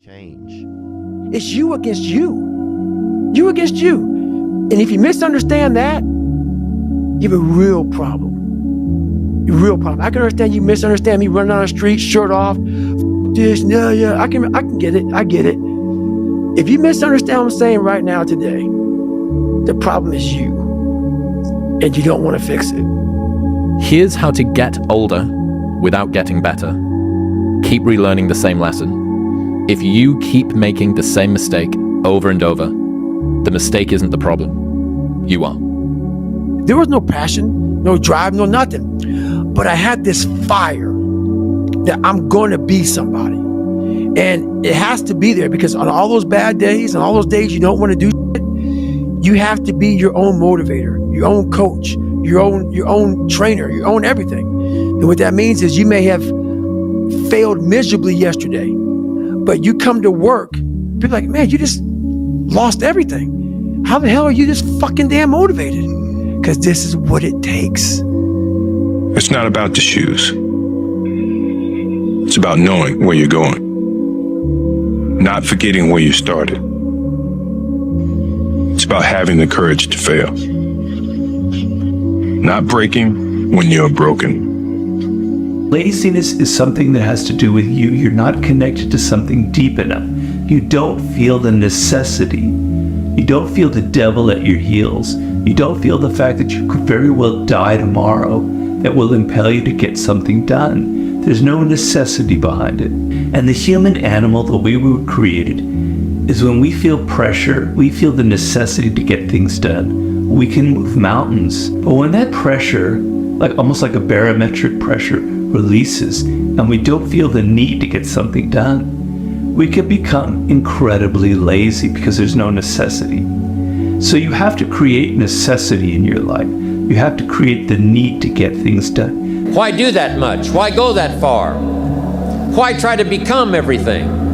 change. It's you against you. You against you. And if you misunderstand that, you have a real problem. A real problem. I can understand you misunderstand me running down the street, shirt off, this, yeah, I can get it. I get it. If you misunderstand what I'm saying right now today, the problem is you. And you don't want to fix it. Here's how to get older without getting better. Keep relearning the same lesson. If you keep making the same mistake over and over, the mistake isn't the problem. You are. There was no passion, no drive, no nothing. But I had this fire that I'm going to be somebody. And it has to be there because on all those bad days and all those days you don't want to do shit, you have to be your own motivator, your own coach, your own trainer, your own everything. And what that means is you may have failed miserably yesterday, but you come to work, people are like, man, you just lost everything. How the hell are you this fucking damn motivated? Because this is what it takes. It's not about the shoes. It's about knowing where you're going. Not forgetting where you started. It's about having the courage to fail. Not breaking when you're broken. Laziness is something that has to do with you. You're not connected to something deep enough. You don't feel the necessity. You don't feel the devil at your heels. You don't feel the fact that you could very well die tomorrow that will impel you to get something done. There's no necessity behind it. And the human animal, the way we were created, is when we feel pressure, we feel the necessity to get things done. We can move mountains. But when that pressure, almost like a barometric pressure, releases, and we don't feel the need to get something done, we can become incredibly lazy because there's no necessity. So you have to create necessity in your life. You have to create the need to get things done. Why do that much? Why go that far? Why try to become everything?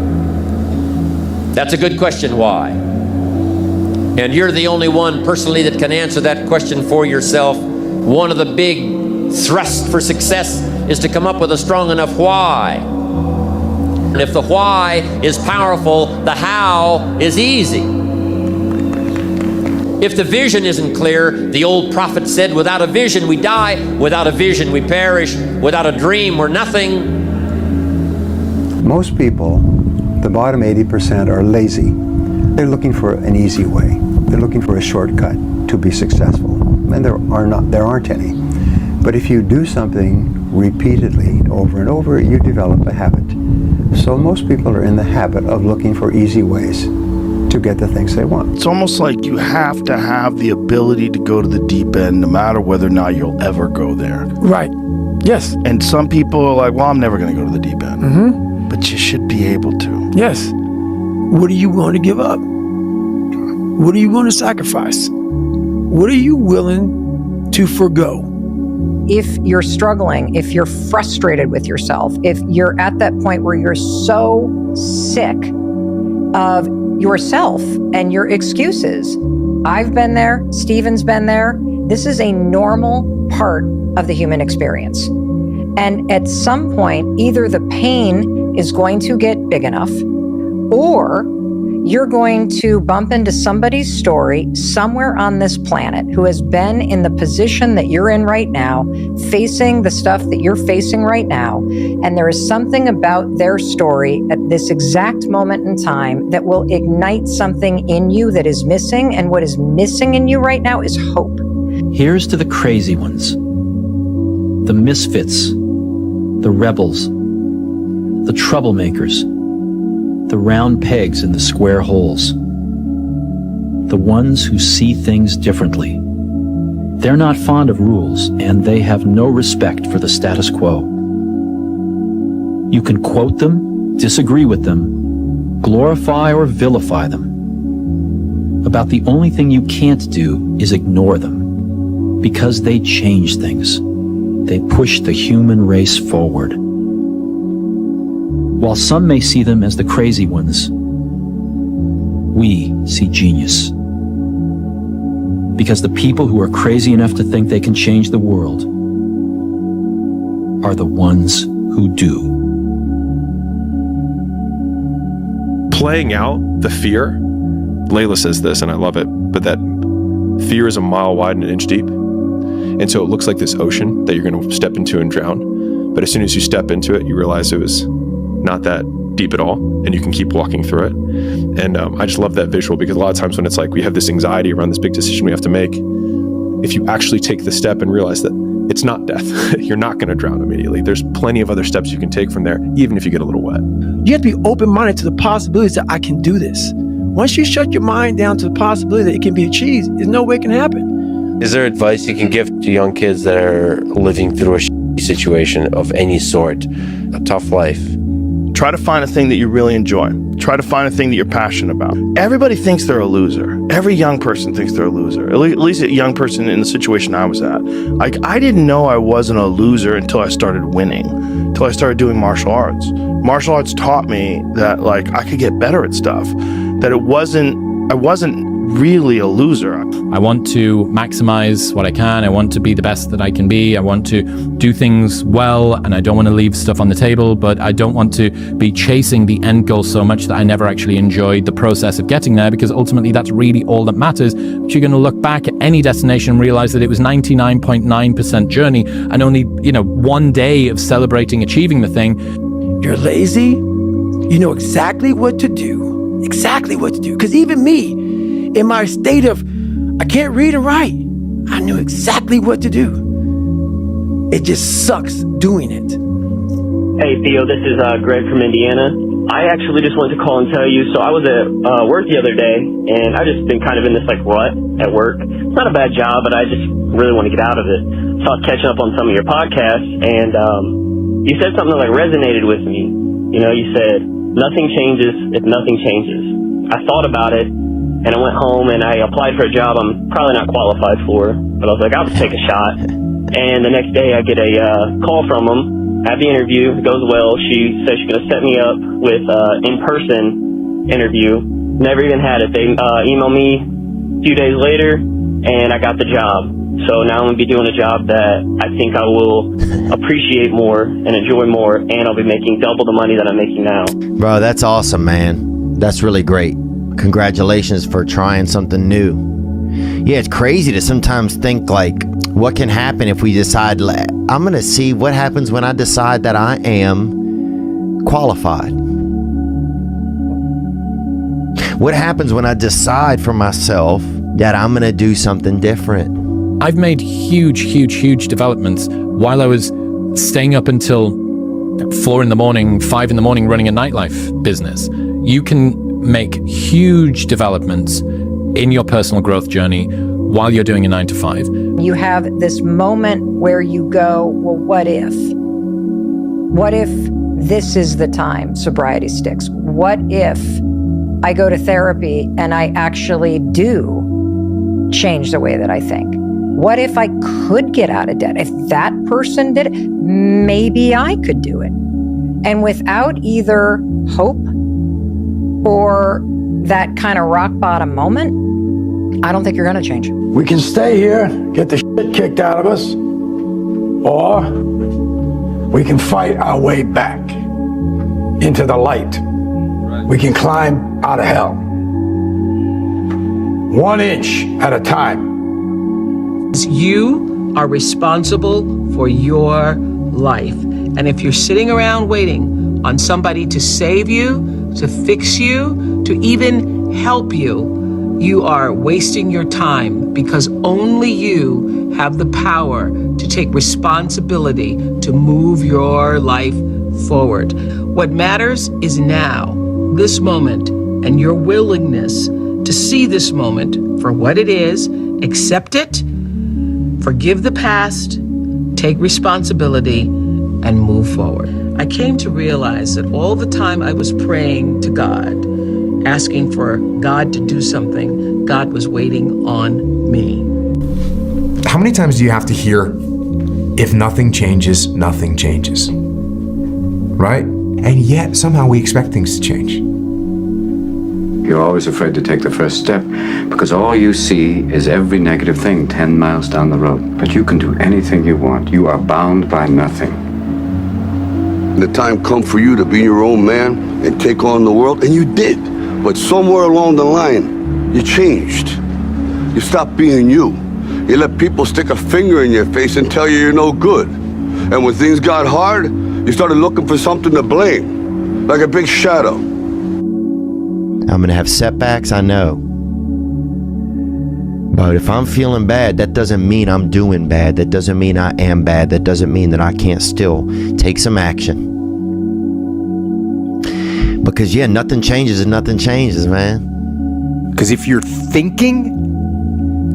That's a good question, why? And you're the only one personally that can answer that question for yourself. One of the big thrusts for success is to come up with a strong enough why. And if the why is powerful, the how is easy. If the vision isn't clear, the old prophet said, without a vision we die, without a vision we perish, without a dream we're nothing. Most people, the bottom 80%, are lazy. They're looking for an easy way. They're looking for a shortcut to be successful. And there aren't any. But if you do something repeatedly over and over, you develop a habit. So most people are in the habit of looking for easy ways to get the things they want. It's almost like you have to have the ability to go to the deep end no matter whether or not you'll ever go there. Right. Yes. And some people are like, well, I'm never going to go to the deep end. Mm-hmm. But you should be able to. Yes. What are you going to give up? What are you going to sacrifice? What are you willing to forgo? If you're struggling, if you're frustrated with yourself, if you're at that point where you're so sick of yourself and your excuses, I've been there, Stephen's been there. This is a normal part of the human experience. And at some point, either the pain is going to get big enough, or you're going to bump into somebody's story somewhere on this planet who has been in the position that you're in right now, facing the stuff that you're facing right now. And there is something about their story at this exact moment in time that will ignite something in you that is missing. And what is missing in you right now is hope. Here's to the crazy ones, the misfits, the rebels, the troublemakers, the round pegs in the square holes, the ones who see things differently. They're not fond of rules, and they have no respect for the status quo. You can quote them, disagree with them, glorify or vilify them. About the only thing you can't do is ignore them, because they change things. They push the human race forward. While some may see them as the crazy ones, we see genius. Because the people who are crazy enough to think they can change the world are the ones who do. playing out the fear. Layla says this, and I love it, but that fear is a mile wide and an inch deep. And so it looks like this ocean that you're going to step into and drown. But as soon as you step into it, you realize it was not that deep at all, and you can keep walking through it. And I just love that visual, because a lot of times when it's like we have this anxiety around this big decision we have to make, if you actually take the step and realize that it's not death, you're not going to drown immediately. There's plenty of other steps you can take from there, even if you get a little wet. You have to be open-minded to the possibilities that I can do this. Once you shut your mind down to the possibility that it can be achieved, there's no way it can happen. Is there advice you can give to young kids that are living through a situation of any sort, a tough life? Try to find a thing that you really enjoy. Try to find a thing that you're passionate about. Everybody thinks they're a loser. Every young person thinks they're a loser. At least a young person in the situation I was at. Like, I didn't know I wasn't a loser until I started winning, until I started doing martial arts. Martial arts taught me that, like, I could get better at stuff, that I wasn't really a loser. I want to maximize what I can. I want to be the best that I can be. I want to do things well, and I don't want to leave stuff on the table, but I don't want to be chasing the end goal so much that I never actually enjoyed the process of getting there, because ultimately that's really all that matters. But you're going to look back at any destination and realize that it was 99.9% journey and only, one day of celebrating achieving the thing. You're lazy, you know exactly what to do. Exactly what to do. Because even me, in my state of, I can't read and write, I knew exactly what to do. It just sucks doing it. Hey, Theo, this is Greg from Indiana. I actually just wanted to call and tell you, so I was at work the other day, and I've just been kind of in this, rut at work. It's not a bad job, but I just really want to get out of it. So I was catching up on some of your podcasts, and you said something that, resonated with me. You said, nothing changes if nothing changes. I thought about it, and I went home and I applied for a job I'm probably not qualified for, but I was like, I'll just take a shot. And the next day I get a call from them, have the interview, it goes well. She says she's going to set me up with an in-person interview. Never even had it. They emailed me a few days later, and I got the job. So now I'm going to be doing a job that I think I will appreciate more and enjoy more, and I'll be making double the money that I'm making now. Bro, that's awesome, man. That's really great. Congratulations for trying something new. Yeah, it's crazy to sometimes think, what can happen if we decide, I'm going to see what happens when I decide that I am qualified. What happens when I decide for myself that I'm going to do something different? I've made huge developments while I was staying up until 4 in the morning, 5 in the morning running a nightlife business. You can make huge developments in your personal growth journey while you're doing a 9 to 5. You have this moment where you go, well, what if? What if this is the time sobriety sticks? What if I go to therapy and I actually do change the way that I think? What if I could get out of debt? If that person did it, maybe I could do it. And without either hope or that kind of rock bottom moment, I don't think you're going to change. We can stay here, get the shit kicked out of us, or we can fight our way back into the light. We can climb out of hell. 1 inch at a time. You are responsible for your life. And if you're sitting around waiting on somebody to save you, to fix you, to even help you, you are wasting your time, because only you have the power to take responsibility to move your life forward. What matters is now, this moment, and your willingness to see this moment for what it is, accept it, forgive the past, take responsibility, and move forward. I came to realize that all the time I was praying to God, asking for God to do something, God was waiting on me. How many times do you have to hear, if nothing changes, nothing changes? Right? And yet, somehow we expect things to change. You're always afraid to take the first step because all you see is every negative thing 10 miles down the road. But you can do anything you want. You are bound by nothing. The time come for you to be your own man, and take on the world, and you did. But somewhere along the line, you changed. You stopped being you. You let people stick a finger in your face and tell you you're no good. And when things got hard, you started looking for something to blame, like a big shadow. I'm gonna have setbacks, I know. But if I'm feeling bad, that doesn't mean I'm doing bad. That doesn't mean I am bad. That doesn't mean that I can't still take some action. Because yeah, nothing changes and nothing changes, man. Because if you're thinking,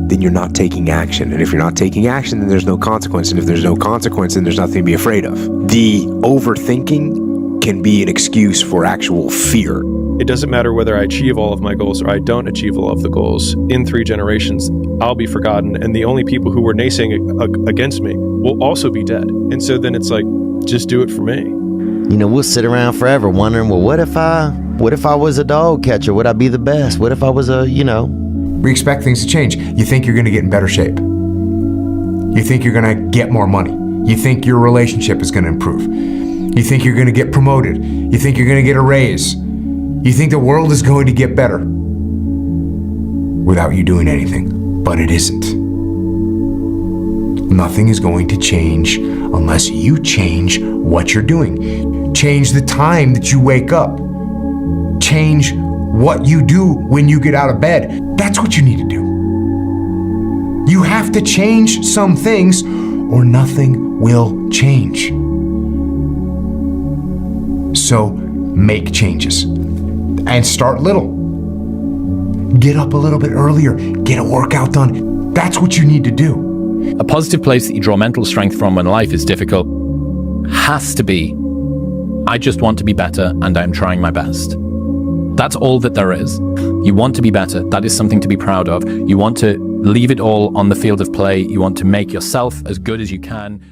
then you're not taking action. And if you're not taking action, then there's no consequence. And if there's no consequence, then there's nothing to be afraid of. The overthinking can be an excuse for actual fear. It doesn't matter whether I achieve all of my goals or I don't achieve all of the goals. In 3 generations, I'll be forgotten, and the only people who were naysaying against me will also be dead. And so then it's like, just do it for me. You know, we'll sit around forever wondering, well, what if I was a dog catcher? Would I be the best? What if I was We expect things to change. You think you're going to get in better shape. You think you're going to get more money. You think your relationship is going to improve. You think you're going to get promoted. You think you're going to get a raise. You think the world is going to get better without you doing anything, but it isn't. Nothing is going to change unless you change what you're doing. Change the time that you wake up. Change what you do when you get out of bed. That's what you need to do. You have to change some things or nothing will change. So make changes. And start little. Get up a little bit earlier. Get a workout done. That's what you need to do. A positive place that you draw mental strength from when life is difficult has to be, I just want to be better and I'm trying my best. That's all that there is. You want to be better. That is something to be proud of. You want to leave it all on the field of play. You want to make yourself as good as you can.